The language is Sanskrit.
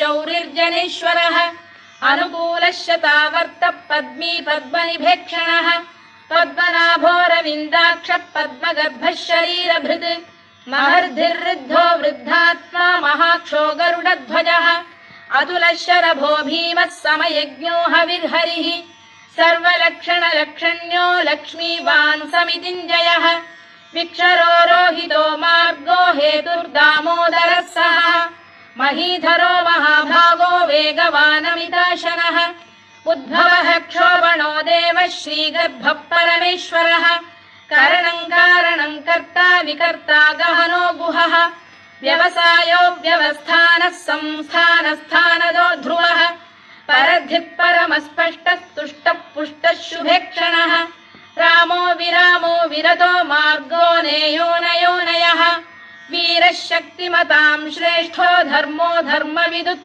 शौरिर्जनेश्वरः अनुकूलश्चतावर्तः पद्मी पद्मनिभेक्षणः पद्मनाभोरविन्दाक्षः पद्मगर्भः शरीरभृत् महर्धिर्वृद्धो वृद्धात्मा महाक्षो गरुडध्वजः अतुलशरभो भीमः समयज्ञो हविर्हरिः सर्वलक्षणलक्षण्यो लक्ष्मीवान् समितिञ्जयः विक्षरो रोहितो मार्गो हेतुर्दामोदरः सः महीधरो महाभागो वेगवानमिताशनः उद्भवः क्षोभणो देवः श्रीगर्भः परमेश्वरः करणं कारणं कर्ता विकर्ता गहनो गुहः व्यवसायो व्यवस्थानः संस्थानस्थानदो ध्रुवः परधिः परमस्पष्टः तुष्टः पुष्टः शुभेक्षणः रामो विरामो विरतो मार्गो नेयो नयोनयः वीरः शक्तिमतां श्रेष्ठो धर्मो धर्मविदुत्